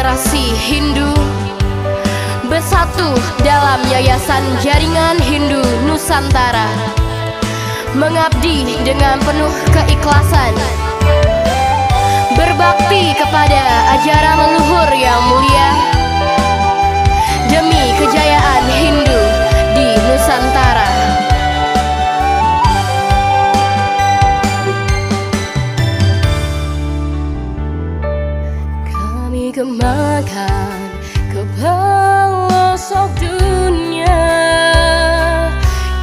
generasi Hindu bersatu dalam Yayasan Jaringan Hindu Nusantara, mengabdi dengan penuh keikhlasan, berbakti kepada ajaran leluhur yang mulia demi kejayaan Hindu di Nusantara. Kami kembangkan ke pelosok dunia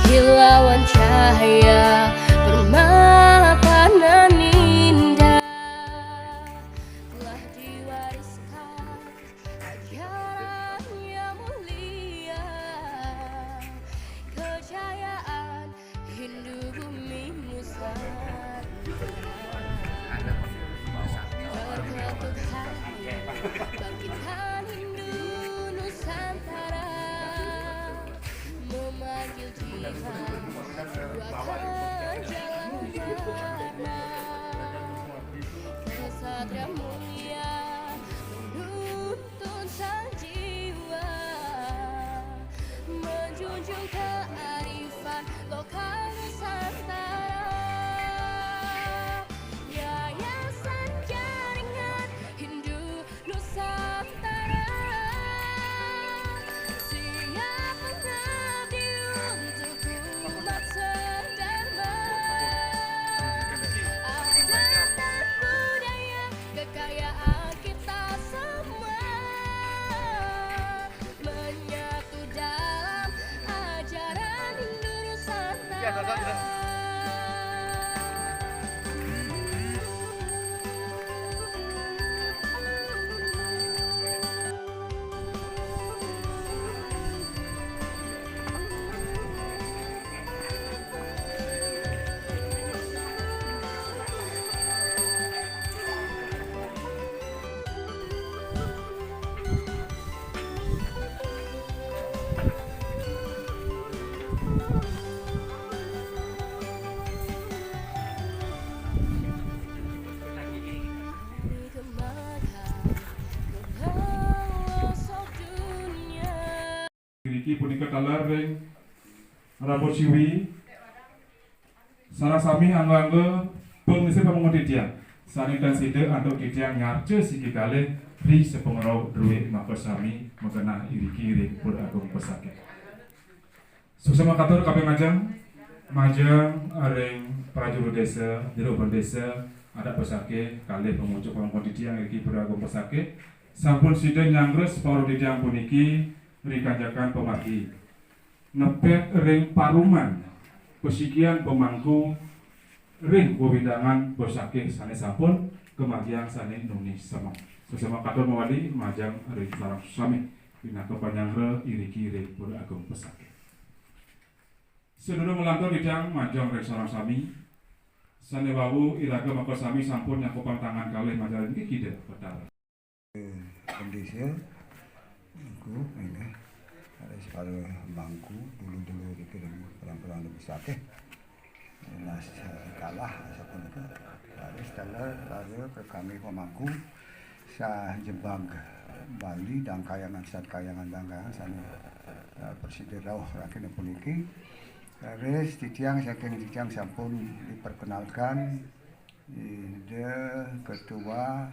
kilauan cahaya permata nan indah, telah diwariskan ajaran yang mulia, kejayaan Hindu bumi Nusantara. Bangkitkan Hindu Nusantara, memanggil Tuhan, buatkan jalan dharma, kesatria mulia menuntun sang jiwa, menjunjung kearifan lokal Nusantara. Yayasan Jaringan Hindu Nusantara siap mengabdi untuk umat sedharma. Adat dan budaya kekayaan kita semua menyatu dalam ajaran Hindu Nusantara. Iki punika talar ring Rabu Siwi sarasami anggo-anggo pengisi pemungut tiang sanitan side antuk tiang ngarce siki kale ri sepengero druwe makosami mengenah iriki ring pur agung pesake. Susama katur kabeh majang ring prajurit desa jero desa ada pesake kali pengunjuk pemungut tiang iriki pur agung pesake sampun side nyangres para tiang puniki rikanjakan pemaki ngepet ring paruman pesikian pemangku ring wewidangan bosake sanesapun kemagian sane nuni sama sesama katur mawali majang ring sarang sami pinaka panyangre iriki ring pur agung pesake sedulur melantur idang majang ring sarang sami sane wawu iraga maka sami sampun nyakupan tangan kalih majalan iki kide betal kondisi aku ini ada sekali bangku dulu dikirim perang-perang lebih sakit nas kalah asapun itu lalu setelah lalu ke kami pemangku sah jebag Bali dan kayangan sana Presiden Rauh rakyat puniki terus titiang sampun diperkenalkan ide ketua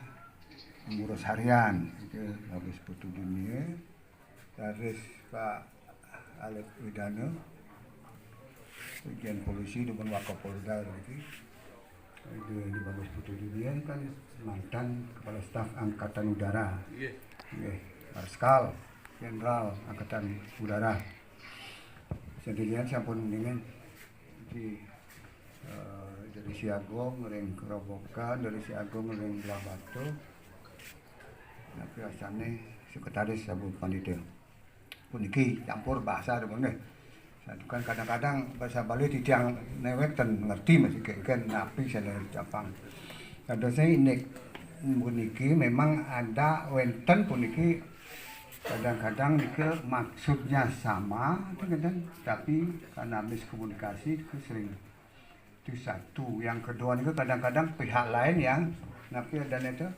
pengurus harian itu habis putu dunia terus Pak Alif Widano bagian polisi dengan Wakapolda itu di habis putu dunia kan mantan kepala staf angkatan udara Marskal Jenderal Angkatan Udara sendirian sampun dengan di dari Siagung ring Kerobokan dari Siagung ring Belah Batu tapi asalnya sekretaris Sabu Pandita puniki campur bahasa ada bang kan kadang-kadang bahasa Bali tidak newek dan ngerti masih kan napi saya Jepang ada saya ini puniki memang ada wenten puniki kadang-kadang ke maksudnya sama tapi karena miskomunikasi itu sering itu satu. Yang kedua itu kadang-kadang pihak lain yang napi dan itu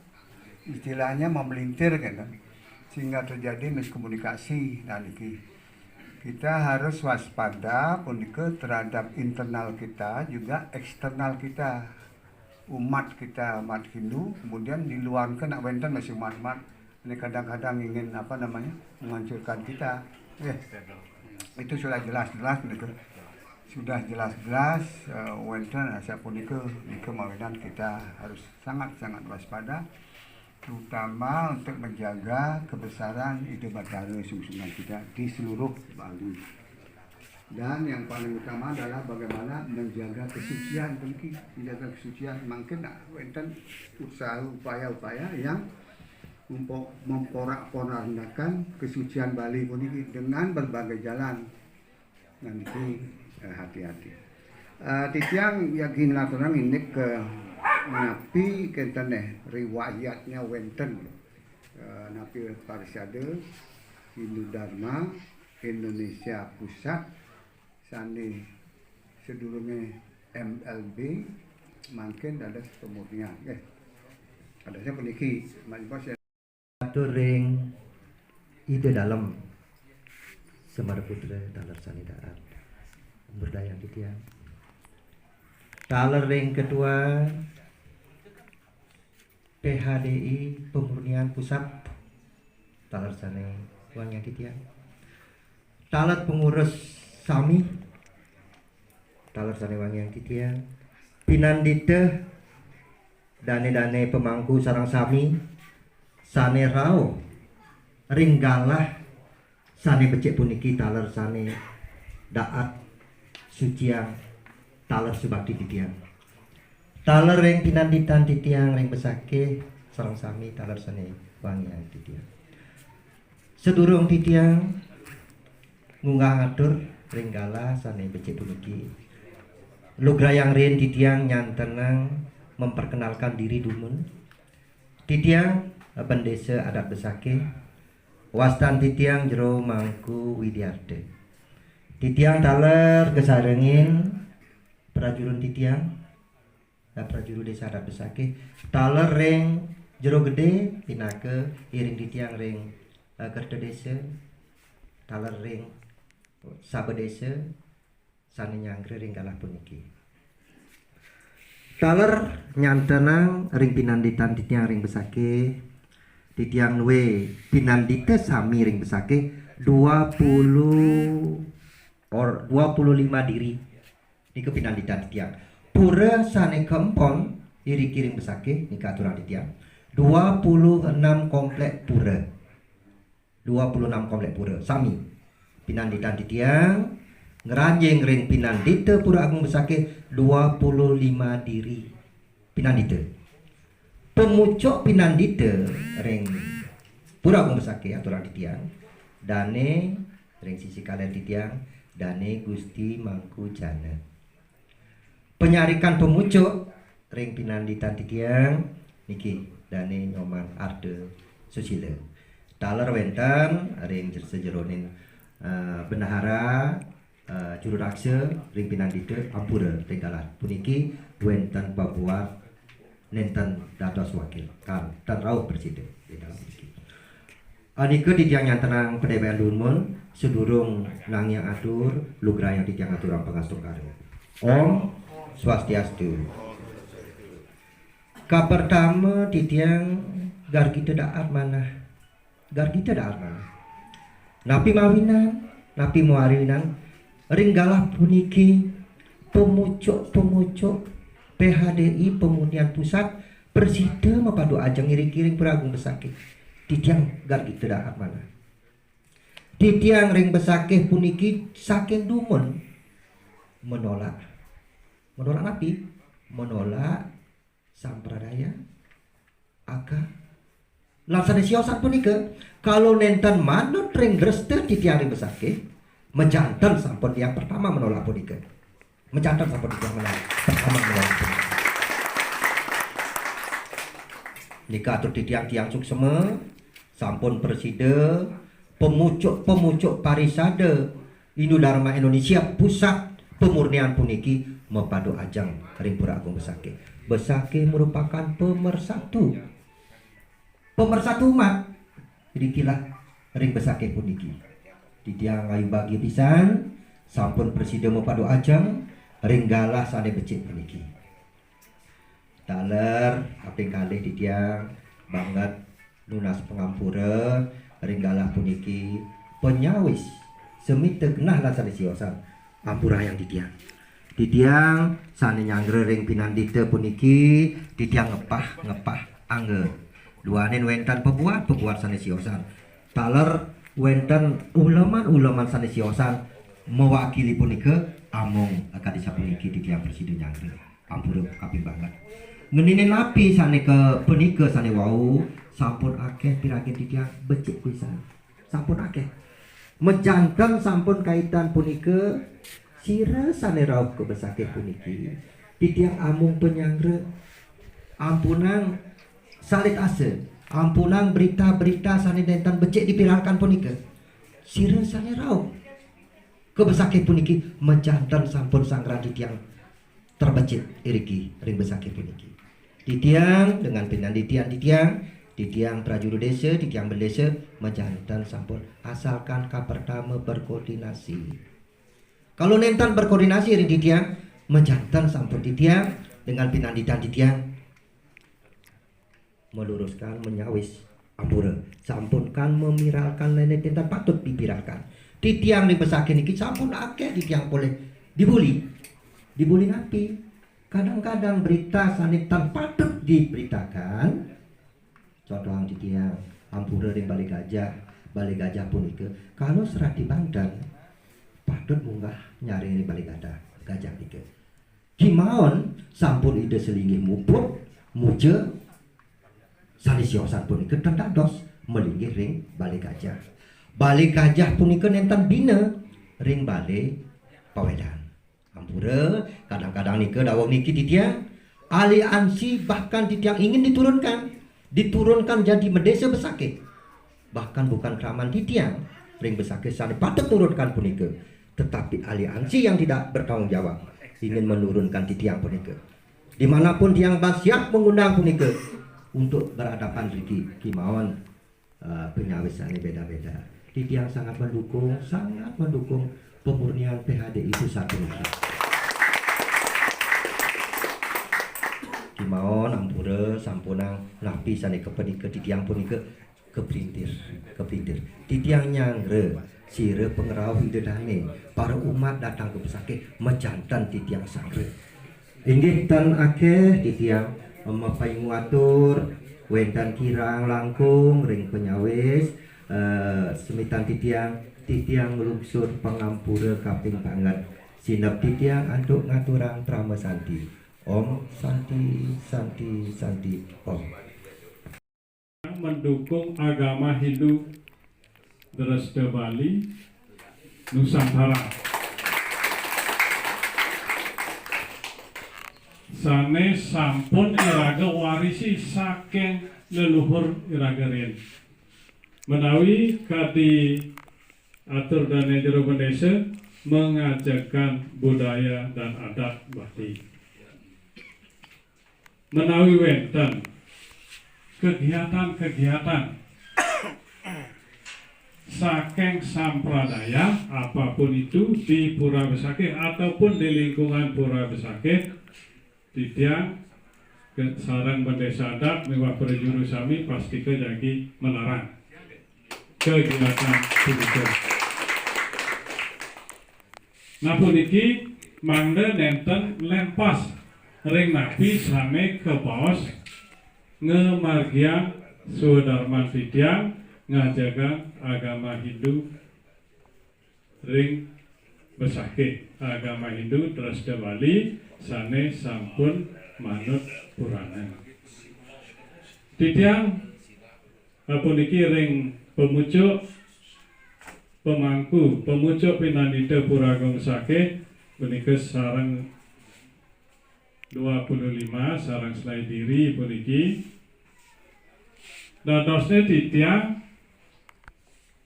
istilahnya memelintir kan, sehingga terjadi miskomunikasi. Nah niki kita harus waspada punika terhadap internal kita juga eksternal kita, umat kita, umat Hindu, kemudian di luar kan nak wenten masih umat-umat ini kadang-kadang ingin apa namanya menghancurkan kita. Itu sudah jelas-jelas niku. Sudah jelas-jelas wenten siapun niku mawinan kita harus sangat-sangat waspada, terutama untuk menjaga kebesaran ide batara sungsungan kita di seluruh Bali. Dan yang paling utama adalah bagaimana menjaga kesucian, mungkin menjaga kesucian. Mungkin wenten usaha upaya-upaya yang memporak-porandakan kesucian Bali ini dengan berbagai jalan. Nanti hati-hati. Titiang yakin laturang ini ke napi kenten riwayatnya wenten napi Parisade Hindu Dharma Indonesia Pusat sani sedurunge MLB mungkin ada pemurnian ada saya peniki manipasi atur ring ide dalam Semar Putra dalar sanidaan berdaya titiang dalar ring kedua PHDI Pemurnian Pusat dalar sane wangnya titiang dalar pengurus Sami dalar sane wangnya titiang pinandite dane-dane pemangku sarang Sami sane rao ringgalah sane becek puniki taler sane daat suciang taler subakti titiang taler ring pinanditan titiang ring besake sarang Sami taler sane wangian titiang sedurung titiang ngunggah ngatur ringgalah sane becek puniki lugrayang rin titiang nyantenang memperkenalkan diri dumun titiang Pendesa adat besake wastan titiang jero mangku widiarte titiang taler kesarengin prajurun titiang prajuru desa adat besake taler ring jero gede pinake iring titiang ring kerta desa taler ring sabe desa sane nyangkre ring galah puniki taler nyantenang ring pinanditan titiang ring besake titiang we pinandite Sami ring besake 25 diri niku pinanditan titiang pura sane kempon iri kiring besake nika aturan titiang 26 komplek pura 26 komplek pura Sami pinanditan titiang ngeranjeng ring pinandite pura agung besake 25 diri pinandite pemucuk pinandite ring pura agung besake aturan titiang dane ring sisi kalian titiang dane Gusti Mangku Jana penyarikan pemucuk ring pinanditan titiang niki dane Nyoman Arde Susila taler wenten ring sejeronin bendahara juru raksa ring pinandite ampura ringgalah puniki wenten Papua nenten dados wakil kan dan rauh presiden di dalam ini. Anika titiang nyantenang pedebean dunmun sedurung nangyang atur lugrayang titiang aturan pangastung karya. Om Swastiastu. Kapertama titiang gargita daat mana? Gargita daat mana? Napi mawinan, napi muarinan ringgalah puniki pemucuk PHDI Pemurnian Pusat Persida mapadu ajang iring-iring peragung besake titiang gargita daat mana? Titiang ring besake puniki saking dumun menolak napi menolak sampradaya aga laksana siosan punika kalau nenten manut ring greste titiang ring besake menjantan sampun yang pertama menolak punika mencatat sampun yang pertama menolak punika nika atur titiang-tiang suksema sampun Persida pemucuk Parisade Hindu Dharma Indonesia Pusat Pemurnian puniki mempadu ajang ring pura agung besake merupakan pemersatu pemersatu umat. Rikilah ring besakeh puniki. Titiang ayu bagi pisan sampun presiden mapadu ajeng ring galah sane becik puniki. Taler kaping kalih titiang banget lunas pengampura ring galah puniki penyawis semi tegnah lan sane siosan ampura yang titiang sane nyangre ring pinandite puniki titiang ngepah angge duanen wentan pebuat sane siosan taler wentan ulaman sane siosan mewakili punika among kadisa puniki titiang presiden nyangre ampura kaping banget ngenine napi sane ke punika sane wau sampun akeh pirake titiang becik pisan sampun akeh mejanten sampun kaitan punika sira sane rauh ke besakeh puniki titiang amung penyangre ampunang salit ase ampunang berita-berita sane dentan becik dipirarkan punika sira sane rauh ke besakeh puniki mejanten sampun sanggra titiang terbecik iriki ring besakeh puniki titiang dengan pinanditian titiang prajurit desa titiang bendesa mejantan sampun asalkan ka pertama berkoordinasi kalau nentan berkoordinasi ring titiang mejantan sampun titiang dengan pinanditan titiang meluruskan menyawis ampura sampun kan memiralkan lain tentan patut dipiralkan titiang ring besakeh niki sampun akeh titiang boleh dibuli napi kadang-kadang berita sanitan patut diberitakan contoh titiang ampura ring balai gajah punika kalau serat dibandang patut munggah nyari ring balai gajah nika kimaon sampun ide selinggih muput muja sanisiosan punika tendados melinggih ring balai gajah punika nentan bina ring balai pawedan ampura kadang-kadang nika dawuh niki titiang aliansi bahkan titiang ingin diturunkan jadi medesa besakeh bahkan bukan kraman titiang ring besakeh sane patut turunkan punika tetapi aliansi yang tidak bertanggung jawab ingin menurunkan titiang punika dimanapun tiang siap mengundang punika untuk berhadapan riki kimaon penyawisane beda-beda titiang sangat mendukung pemurnian PHDI pusat puniki kimaon ampura sampunang napi sane kepenika titiang punika keprintir titiang nyangre sire pengerau hidedane para umat datang ke besakeh mejantan titiang sangre inggih tan akeh titiang mapaing watur wentan kirang langkung ring penyawis semitan titiang lungsur pangampura kaping banget sinep titiang antuk ngaturang prama santi Om Santi Om mendukung agama Hindu Dresde Bali Nusantara sane sampun iraga warisi saking leluhur iraga riyen menawi kadi atur dan jero desa mengajarkan budaya dan adat batik menawi wenten kegiatan saking sampradaya apapun itu di Pura Besakeh ataupun di lingkungan Pura Besakeh titiang sarang bendesa adat mewah perjuru sami pasti kejagi melarang kegiatan itu. Napun iki mangda nenten lempas ring napi sane ke paos ngemargian sudarman titiang ngajaga agama Hindu ring Besakeh agama Hindu Dresde Bali sane sampun manut Purana titiang puniki ring pemucuk pinandita Puragung Besakeh punika sareng 25 sarang selai diri puniki dadosne titiang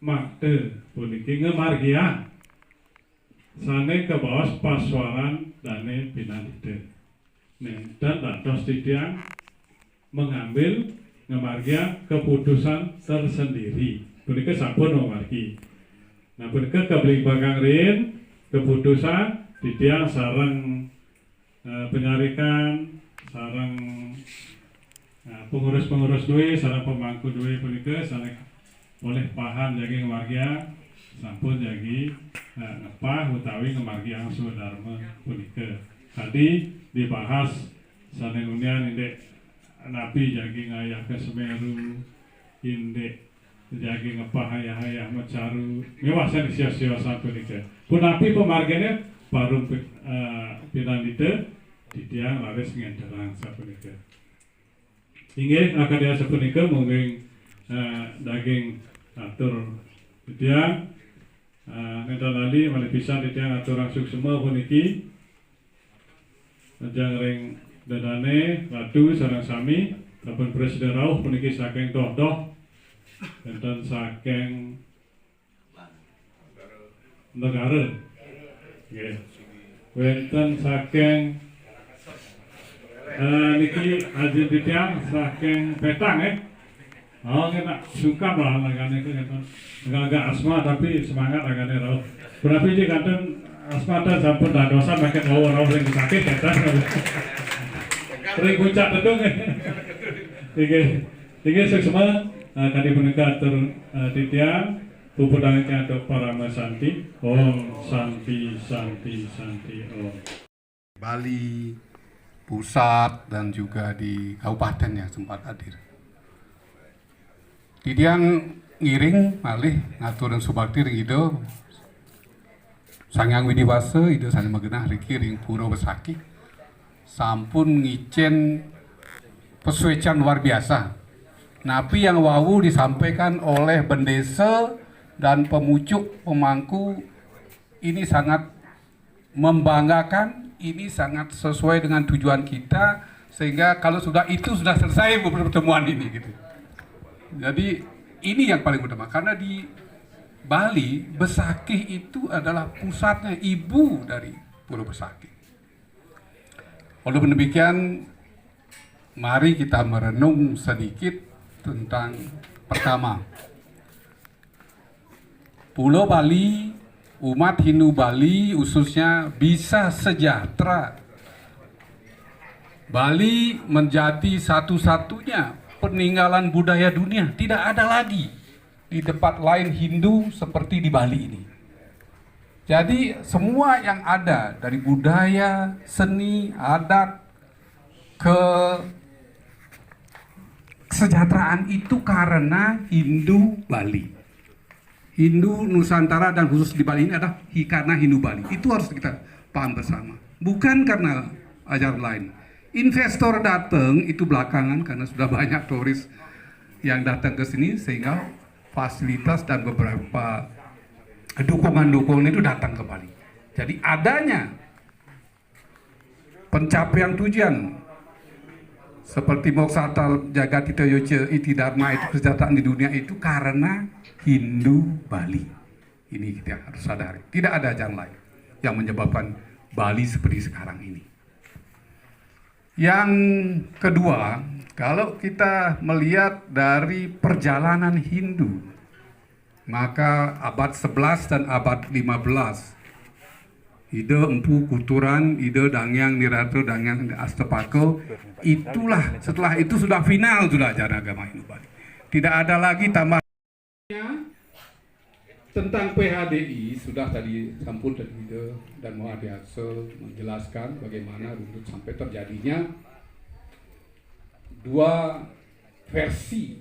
makte puniki ngemargian sane ke bawah paswaran dane pinandita dan dados titiang mengambil ngemargia keputusan tersendiri. Punika sampun memargi. Nah punika kebeli bakang rin keputusan ditiang sarang penyarikan sarang pengurus-pengurus duwe sarang pemangku duwe punika sarang boleh paham jadi ngemargia sampun jadi ngepah utawi ngemargi angsu dharma punika. Tadi dibahas sareng unian indek nabi jadi ngayah ke Semeru indek jadi ngepah hayah mecaru mewah saya sia-sia sampai nika. Pun api pemarganya baru pinandita di tiang laris ngenderang sampai nika. Ingat akan dia sampai nika mungkin daging atur di tiang ngendan lali malah bisa di tiang atur langsung semua pun iki ajang ring dadane batu sarang sami kapan presiden rauh pun iki saking doh dan saking negara, wenten saking niki ajin ditiang saking petang oh kita sungkap lah nagane itu agak asma tapi semangat nagane rauh. Berarti di kanten asma dan sampun dadosan makin rauh yang sakit kata, sering puncak tedung tiga semua. Kali menekat titiang pupudangnya untuk para santi Om Santi Santi Santi Om. Bali pusat dan juga di kabupaten yang sempat hadir. Titiang ngiring malih ngaturan subakti ring itu sangang widiwasa itu saling magenah riki ring puro besaki sampun ngicen pesuecan luar biasa. Napi yang wawu disampaikan oleh bendesa dan pemucuk pemangku ini sangat membanggakan, ini sangat sesuai dengan tujuan kita sehingga kalau sudah selesai pertemuan ini gitu. Jadi ini yang paling utama karena di Bali Besakih itu adalah pusatnya ibu dari Pulau Besakih. Oleh demikian mari kita merenung sedikit tentang pertama Pulau Bali, umat Hindu Bali khususnya bisa sejahtera. Bali menjadi satu-satunya peninggalan budaya dunia, tidak ada lagi di tempat lain Hindu seperti di Bali ini. Jadi semua yang ada dari budaya, seni, adat ke kesejahteraan itu karena Hindu Bali. Hindu Nusantara dan khusus di Bali ini adalah karena Hindu Bali. Itu harus kita paham bersama. Bukan karena ajaran lain. Investor datang itu belakangan karena sudah banyak turis yang datang ke sini sehingga fasilitas dan beberapa dukungan-dukungan itu datang ke Bali. Jadi adanya pencapaian tujuan seperti Moksata Jagatita Yoce Iti Dharma itu kesejahteraan di dunia itu karena Hindu Bali. Ini kita harus sadari. Tidak ada jalan lain yang menyebabkan Bali seperti sekarang ini. Yang kedua, kalau kita melihat dari perjalanan Hindu, maka abad 11 dan abad 15 ide empu kuturan, ide dangyang nirato, dangyang astapako, itulah setelah itu sudah final sudah ajaran agama Hindu Bali. Tidak ada lagi tambah. Tentang PHDI sudah tadi sampun dan ide dan Muhadiasa menjelaskan bagaimana runtut sampai terjadinya dua versi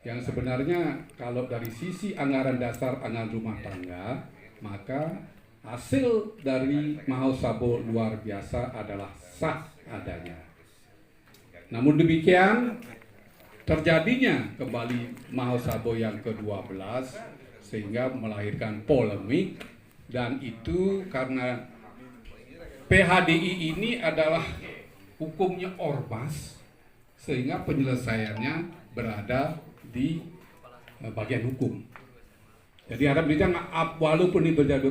yang sebenarnya kalau dari sisi anggaran dasar anggaran rumah tangga maka hasil dari Mahasabo luar biasa adalah sah adanya. Namun demikian terjadinya kembali Mahasabo yang ke-12 sehingga melahirkan polemik dan itu karena PHDI ini adalah hukumnya ormas sehingga penyelesaiannya berada di bagian hukum. Jadi harap kita walaupun ini terjadi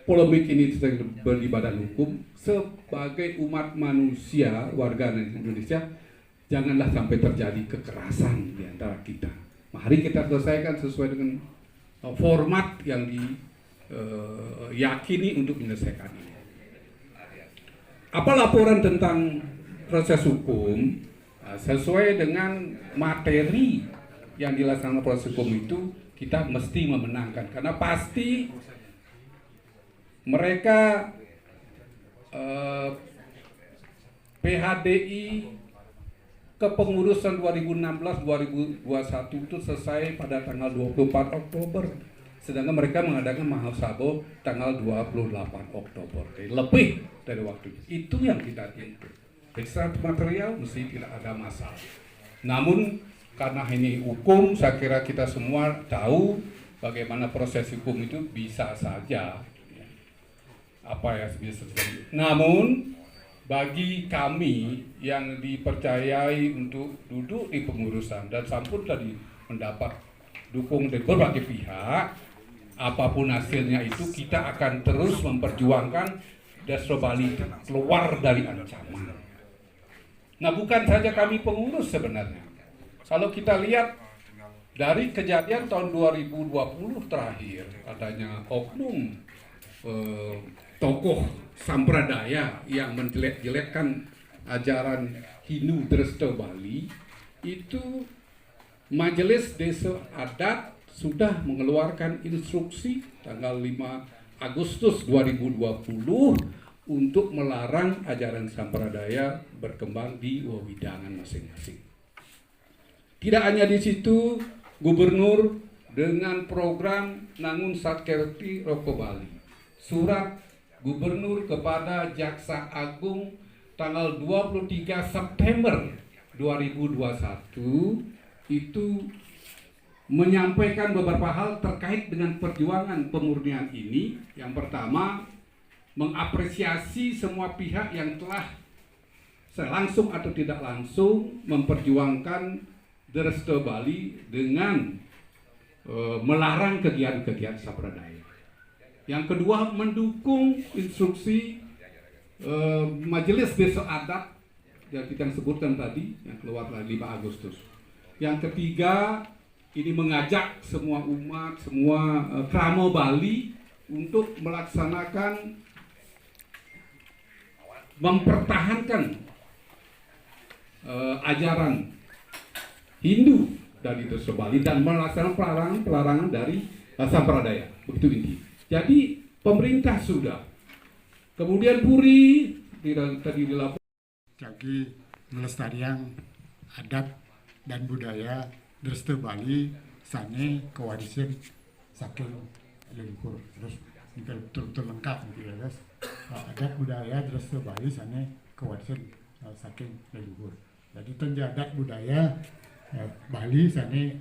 polemik ini di badan hukum sebagai umat manusia warga Indonesia janganlah sampai terjadi kekerasan di antara kita. Mari kita selesaikan sesuai dengan format yang diyakini untuk menyelesaikan ini. Apa laporan tentang proses hukum? Sesuai dengan materi yang dilaksanakan proses hukum itu, kita mesti memenangkan, karena pasti mereka PHDI kepengurusan 2016-2021 itu selesai pada tanggal 24 Oktober, sedangkan mereka mengadakan Mahasabo tanggal 28 Oktober. Jadi lebih dari waktunya. Itu yang kita tuntut. Secara material mesti tidak ada masalah. Namun karena ini hukum, saya kira kita semua tahu bagaimana proses hukum itu bisa saja apa yang bisa terjadi. Namun bagi kami yang dipercayai untuk duduk di pengurusan dan sampun tadi mendapat dukung dari berbagai pihak, apapun hasilnya itu kita akan terus memperjuangkan Distro Bali keluar dari ancaman. Nah, bukan saja kami pengurus sebenarnya. Kalau kita lihat dari kejadian tahun 2020 terakhir, adanya oknum tokoh sampradaya yang menjelek-jelekkan ajaran Hindu Distro Bali, itu Majelis Desa Adat sudah mengeluarkan instruksi tanggal 5 Agustus 2020 untuk melarang ajaran sampradaya berkembang di wewidangan masing-masing. Tidak hanya di situ, Gubernur dengan program Nangun Sakerti Roko Bali, surat Gubernur kepada Jaksa Agung tanggal 23 September 2021 itu menyampaikan beberapa hal terkait dengan perjuangan pemurnian ini. Yang pertama, mengapresiasi semua pihak yang telah langsung atau tidak langsung memperjuangkan Distro Bali dengan melarang kegiatan-kegiatan sampradaya. Yang kedua, mendukung instruksi Majelis Desa Adat yang kita sebutkan tadi, yang keluar 5 Agustus. Yang ketiga, ini mengajak semua umat, semua kramo Bali untuk melaksanakan, mempertahankan ajaran Hindu dari Distro Bali dan melaksanakan pelarangan dari sampradaya. Begitu inti. Jadi pemerintah sudah. Kemudian Puri tadi dilaporkan. Jadi melestarian adat dan budaya Distro Bali sane kewarisan saking leluhur. Terus betul-betul lengkap gitu ya guys. Adat budaya Distro Bali sane kewarisan saking leluhur. Jadi tenja adat budaya Bali sane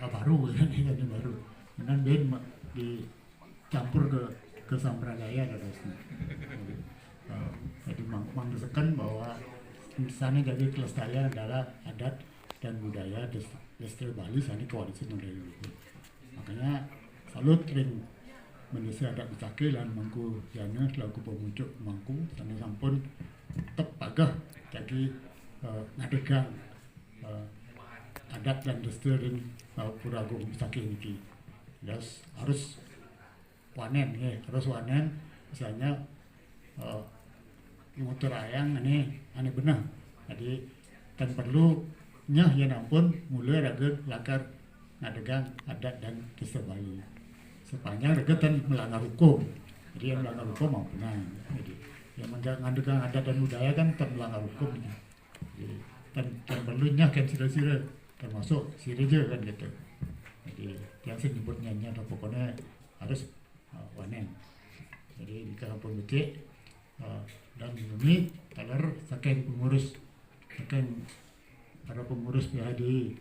baru ya, ini baru. Kemudian ben dicampur ke sampradaya dan jadi mengdesakan bahwa sana jadi kelestarian adalah adat dan budaya Distro Bali sana kewarisan dari leluhur. Makanya salut ring Manusia adat Becake lan mangku jana selaku pemuncuk mangku sana sampun tetap pagah jadi ngadegang adat dan distro ring Pura Agung Becake niki. Yes, harus wanen ya, harus wanen misalnya motor ayang ini benar. Jadi kan perlu nyah ya nampun mulai raga lakar ngadegang adat dan Distro Bali. Sepanjang raga kan melanggar hukum. Jadi yang melanggar hukum mau benar. Jadi yang ngadegang adat dan budaya kan tetap melanggar hukum. Jadi kan perlu nyah kan sira-sira termasuk sirija kan gitu. Jadi yang saya nyebutnya atau pokoknya harus wanen. Jadi di kampung Becake dan ini talar saking pengurus saking para pengurus PHDI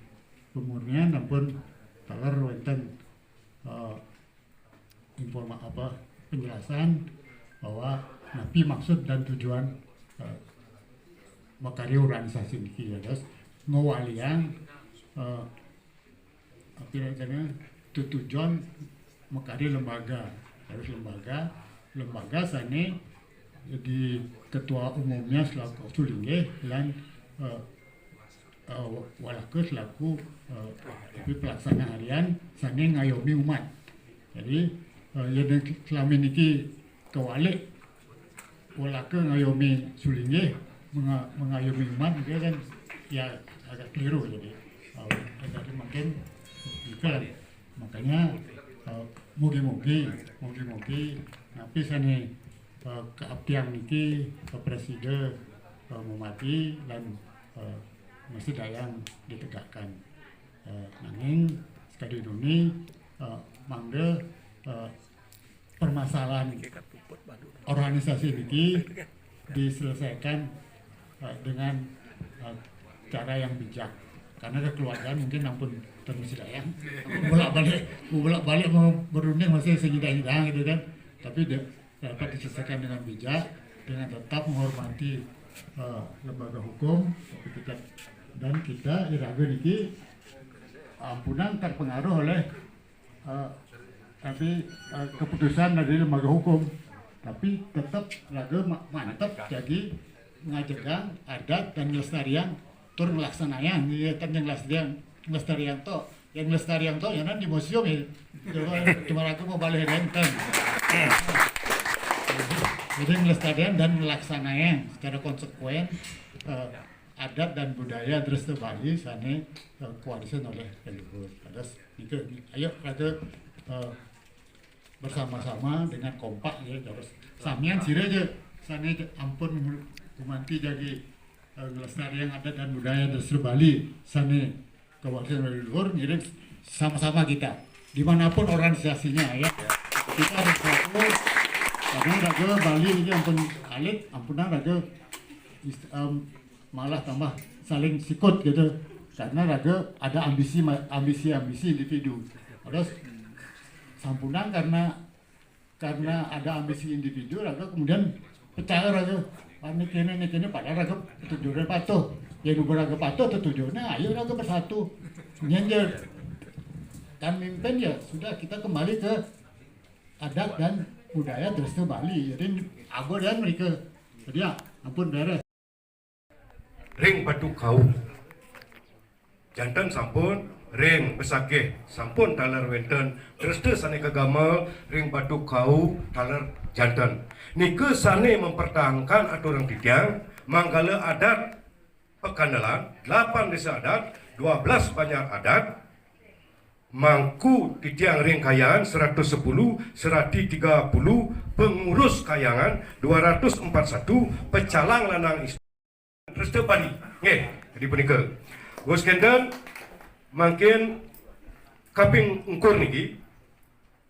pemurnian nampun talar wonten penjelasan bahwa napi maksud dan tujuan makarya organisasi ini ya guys ngawalian apa namanya tujuan makarya lembaga harus lembaga sana jadi ketua umumnya selaku Sulingge dan walake selaku pelaksana harian sane ngayomi umat. Jadi yang selama ini kewalik walake ngayomi sulinge mengayomi umat dia kan ya agak keliru jadi makin itulah makanya mugi-mugi tapi sane keabdian niki ke presiden memati dan mesti dayang ditegakkan nanging sekali ini mangga permasalahan organisasi ini diselesaikan dengan cara yang bijak karena kekeluargaan mungkin ampun terus dayang bolak-balik mau berunding masih segidang-gidang gitu kan tapi dapat diselesaikan dengan bijak dengan tetap menghormati lembaga hukum dan kita iraga niki ampunan terpengaruh oleh keputusan dari lembaga hukum tapi tetap raga mantap jadi ngajegang adat dan lestarian tur ngelaksanayan ya kan yang lestarian to yang di museum ya cuma raga mau balik renten jadi melestarikan dan melaksanakan secara konsekuen adat dan budaya terus Bali sana kualisan oleh leluhur. Terus itu ayo kita bersama-sama dengan kompak ya terus samian sira aja sana ampun kumanti jadi melestarikan adat dan budaya terus Bali sana kualisan leluhur jadi sama-sama kita dimanapun organisasinya ya kita harus fokus. Karena raga Bali ini ampun alit, ampunan raga malah tambah saling sikut gitu. Karena raga ada ambisi individu. Terus sampunan karena ada ambisi individu raga kemudian percaya raga ini kene padahal raga tujuannya patuh. Yang raga patuh tujuannya ayo raga bersatu. Nyenjer dan mimpin ya sudah kita kembali ke adat dan budaya terus ke Bali, jadi aku dan mereka, jadi ya ampun beres. Ring batu kau, jantan sampun, ring besakeh sampun talar wenten, terus tu sane kegamal ring batu kau talar jantan. Nike sane mempertahankan aturan tidiang, manggala adat pekandalan, 8 desa adat, 12 banyak adat. Mangku titiang ring kayaan 110, serati 30, pengurus kayangan 241, pecalang lanang istri. Terus Bali. Nggih, jadi punika. Gus kenten makin kaping engkur niki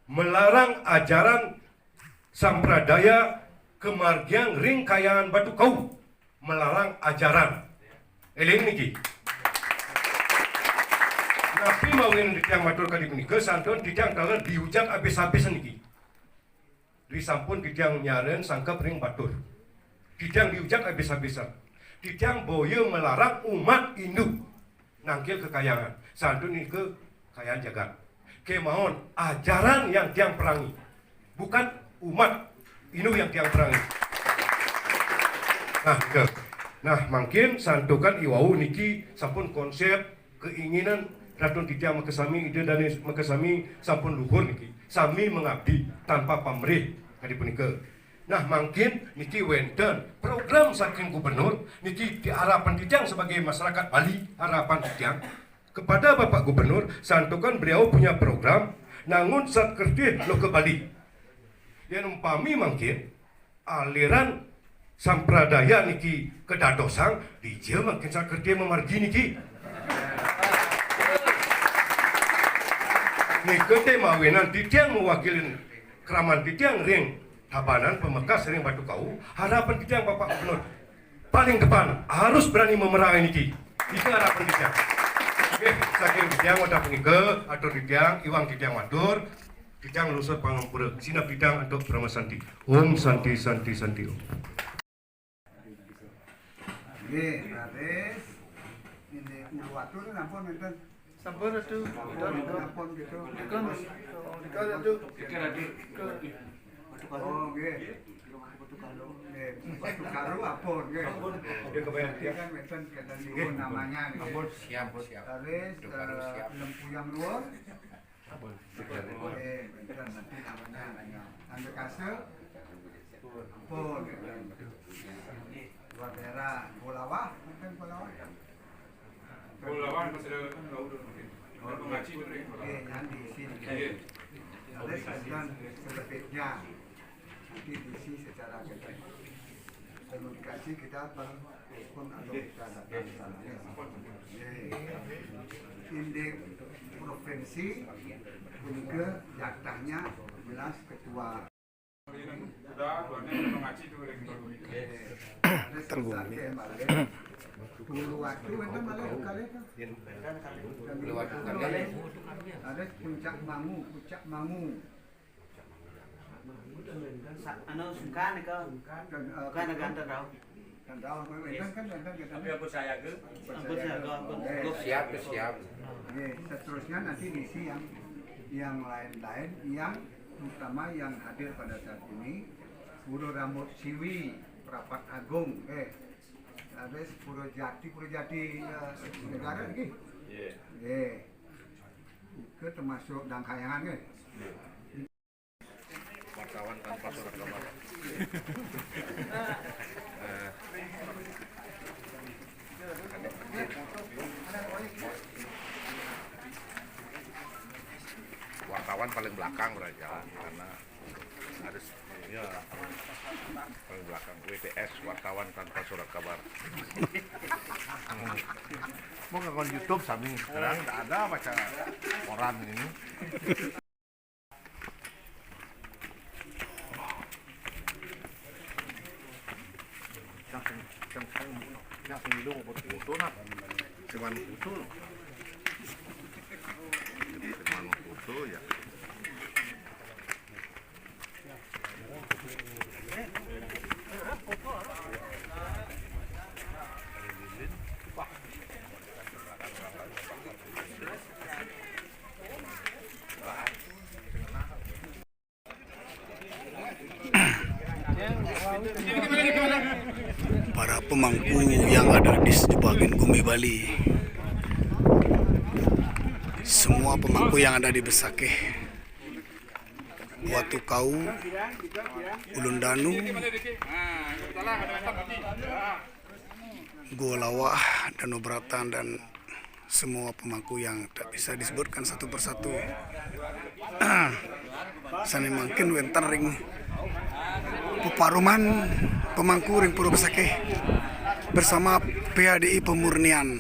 melarang ajaran sampradaya kemargian ring kayaan batu kau. Melarang ajaran. Eling niki. Nabi mawin yang matur kali punika santun ditiang taler dihujat habis-habis niki. Disampun ditiang nyaren sangkep ring batur. Ditiang dihujat habis-habisan. Ditiang boyo melarang umat Hindu nangkil kekayangan. Santun ini ke kekayaan jagat. Kemauan ajaran yang tiang perangi. Bukan umat Hindu yang tiang perangi. Nah, makin santukan iwau niki sampun konsep keinginan Ratun Titiang Makasami ide dan Makasami sampun luhur niki. Sami mengabdi tanpa pamrih kali punika. Nah, makin niki wenten program saking gubernur niki harapan Titiang sebagai masyarakat Bali, harapan Titiang kepada Bapak Gubernur santukan beliau punya program nangun sat kerti lo ke Bali. Yang umpami makin aliran sampradaya niki kedadosang dijil makin sat kerti memargi niki. Nikete mawinan Titiang mewakilin keraman Titiang ring tabanan pemekas ring batu kau. Harapan Titiang Bapak Gubernur paling depan harus berani memerangi niki. Itu harapan Titiang. Oke, saking Titiang wadah punika atur Titiang iwang Titiang matur. Titiang lusur pangampura. Sinap Titiang untuk Brahma Santi. Om Santi Santi Santi Om. Nggih, Rades. Ini ulu atur nampun enten. Sampun atuh. Nampun gitu. Dikon atuh. Oh, nggih. Batu Karu apun nggih. Dia kebayang Dia kan wonten ketentuan namanya nggih. siap. Terus lempuyang luar. Wonten nanti namanya Angge Kasel. Apun. Dua daerah Bulawah, wonten Bulawah. Pulawan masih ada mungkin. Mengaji Yang di sini. Ada sajian selebihnya nanti diisi secara komunikasi kita pun atau kita datang di sana. Indek provinsi juga jatahnya jelas ketua. Sudah, mengaji itu Dulu waktu itu malah kali kan. Ada puncak Mangu. Ano sungkan ke kan agak tahu Dan tahu kan Tapi apa saya ke? siap. Seterusnya nanti diisi yang lain-lain yang terutama yang hadir pada saat ini Puro Rambut Siwi, Perapat Agung, ada Puro Jati negara lagi. Ke termasuk Dangkayangan ke. Wartawan tanpa surat kabar. Wartawan paling belakang berjalan karena harus ya paling belakang WTS wartawan tanpa surat kabar. Mau nonton YouTube sambil sekarang nggak ada baca koran ini. Yang hidung foto nak, cuman foto. Jadi cuman foto ya. Para pemangku yang ada di sebagian bumi Bali, semua pemangku yang ada di Besakeh, Watu Kau, Ulun Danu, Golawah, Danau Beratan, dan semua pemangku yang tak bisa disebutkan satu persatu. Sana mungkin wenten ring Peparuman pemangku ring Puro Besakeh bersama PADI Pemurnian.